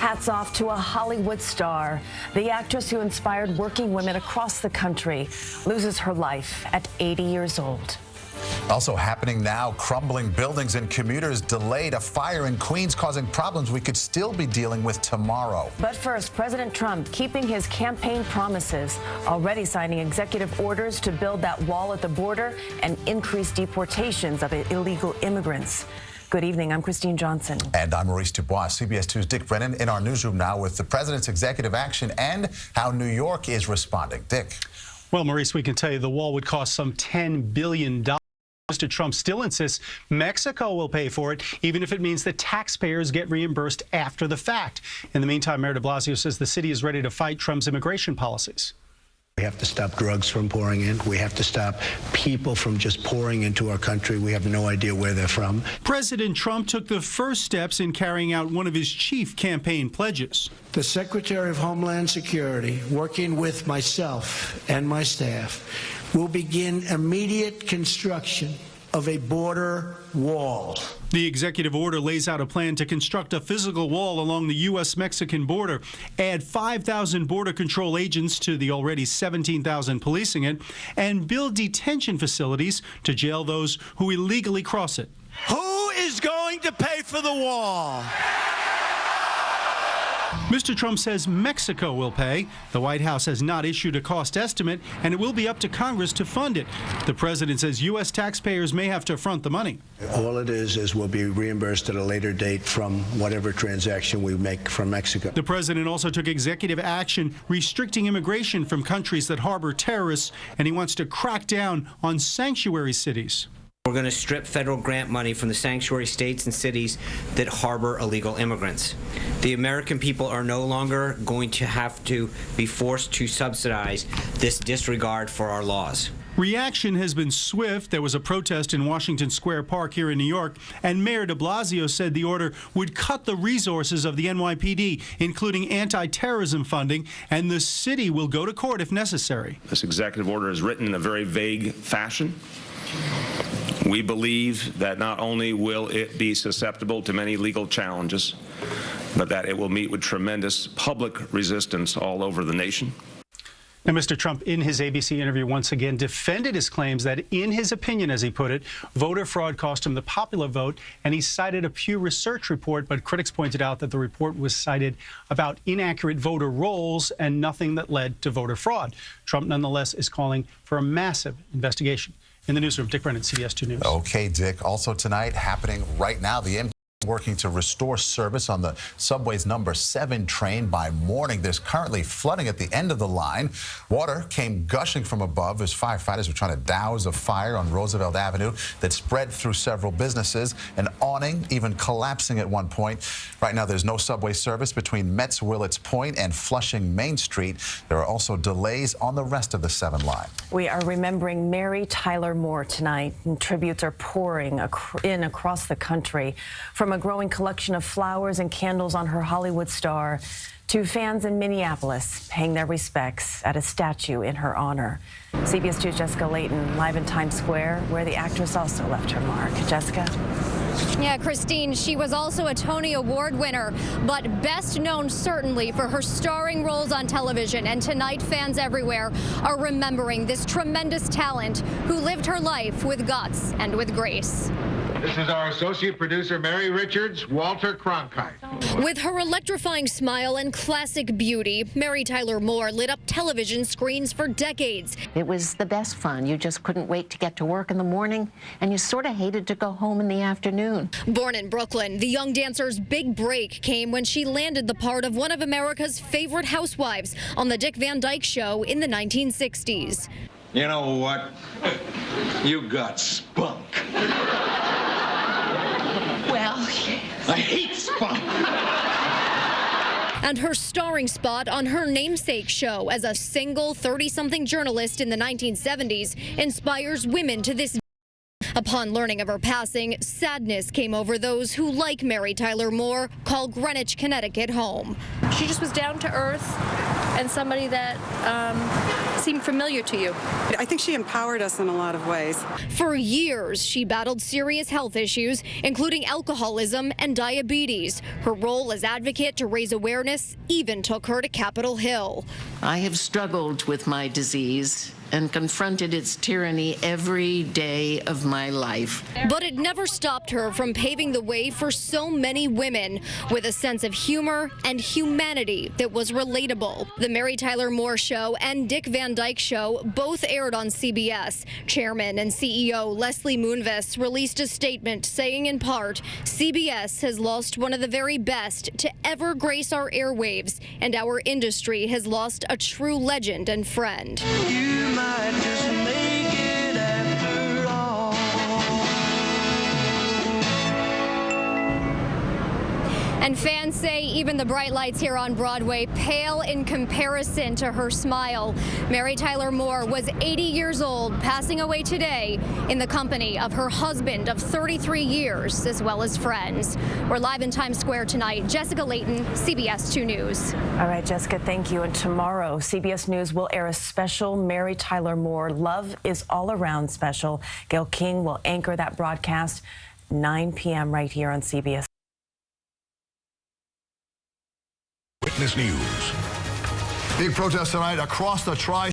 Hats off to a Hollywood star. The actress who inspired working women across the country loses her life at 80 years old. Also happening now, crumbling buildings and commuters delayed. A fire in Queens causing problems we could still be dealing with tomorrow. But first, President Trump keeping his campaign promises, already signing executive orders to build that wall at the border and increase deportations of illegal immigrants. Good evening. I'm Christine Johnson. And I'm Maurice DuBois. CBS 2's Dick Brennan in our newsroom now with the president's executive action and how New York is responding. Dick. Well, Maurice, we can tell you the wall would cost some $10 billion. Mr. Trump still insists Mexico will pay for it, even if it means that taxpayers get reimbursed after the fact. In the meantime, Mayor de Blasio says the city is ready to fight Trump's immigration policies. We have to stop drugs from pouring in. We have to stop people from just pouring into our country. We have no idea where they're from. President Trump took the first steps in carrying out one of his chief campaign pledges. The Secretary of Homeland Security, working with myself and my staff, will begin immediate construction of a border wall. The executive order lays out a plan to construct a physical wall along the U.S.-Mexican border, add 5,000 border control agents to the already 17,000 policing it, and build detention facilities to jail those who illegally cross it. Who is going to pay for the wall? Mr. Trump says Mexico will pay. The White House has not issued a cost estimate, and it will be up to Congress to fund it. The president says U.S. taxpayers may have to front the money. All it is we'll be reimbursed at a later date from whatever transaction we make from Mexico. The president also took executive action restricting immigration from countries that harbor terrorists, and he wants to crack down on sanctuary cities. We're going to strip federal grant money from the sanctuary states and cities that harbor illegal immigrants. The American people are no longer going to have to be forced to subsidize this disregard for our laws. Reaction has been swift. There was a protest in Washington Square Park here in New York, and Mayor de Blasio said the order would cut the resources of the NYPD, including anti-terrorism funding, and the city will go to court if necessary. This executive order is written in a very vague fashion. We believe that not only will it be susceptible to many legal challenges, but that it will meet with tremendous public resistance all over the nation. Now, Mr. Trump, in his ABC interview, once again defended his claims that, in his opinion, as he put it, voter fraud cost him the popular vote, and he cited a Pew Research report, but critics pointed out that the report was cited about inaccurate voter rolls and nothing that led to voter fraud. Trump, nonetheless, is calling for a massive investigation. In the newsroom, Dick Brennan, CBS 2 News. Okay, Dick. Also tonight, happening right now, the MTA working to restore service on the subway's number 7 train by morning. There's currently flooding at the end of the line. Water came gushing from above as firefighters were trying to douse a fire on Roosevelt Avenue that spread through several businesses. An awning even collapsing at one point. Right now, there's no subway service between Metz Willets Point and Flushing Main Street. There are also delays on the rest of the 7 line. We are remembering Mary Tyler Moore tonight, and tributes are pouring in across the country. From a growing collection of flowers and candles on her Hollywood star to fans in Minneapolis paying their respects at a statue in her honor. CBS 2's Jessica Layton live in Times Square, where the actress also left her mark. Jessica? Yeah, Christine, she was also a Tony Award winner, but best known certainly for her starring roles on television. And tonight, fans everywhere are remembering this tremendous talent who lived her life with guts and with grace. This is our associate producer, Mary Richards, Walter Cronkite. With her electrifying smile and classic beauty, Mary Tyler Moore lit up television screens for decades. It was the best fun. You just couldn't wait to get to work in the morning, and you sort of hated to go home in the afternoon. Born in Brooklyn, the young dancer's big break came when she landed the part of one of America's favorite housewives on the Dick Van Dyke Show in the 1960s. You know what? You got spunk. Well, I hate spunk. And her starring spot on her namesake show as a single 30-something journalist in the 1970s inspires women to this. Upon learning of her passing, sadness came over those who, like Mary Tyler Moore, call Greenwich, Connecticut home. She just was down to earth, and somebody that seemed familiar to you. I think she empowered us in a lot of ways. For years, she battled serious health issues, including alcoholism and diabetes. Her role as advocate to raise awareness even took her to Capitol Hill. I have struggled with my disease and confronted its tyranny every day of my life. But it never stopped her from paving the way for so many women with a sense of humor and humanity that was relatable. The Mary Tyler Moore Show and Dick Van Dyke Show both aired on CBS. Chairman and CEO Leslie Moonves released a statement saying in part, CBS has lost one of the very best to ever grace our airwaves, and our industry has lost a true legend and friend. You might just make it after all. And fans say even the bright lights here on Broadway pale in comparison to her smile. Mary Tyler Moore was 80 years old, passing away today in the company of her husband of 33 years, as well as friends. We're live in Times Square tonight. Jessica Layton, CBS 2 News. All right, Jessica, thank you. And tomorrow, CBS News will air a special Mary Tyler Moore Love is All Around special. Gail King will anchor that broadcast 9 p.m. right here on CBS. Witness News. Big protest tonight across the tri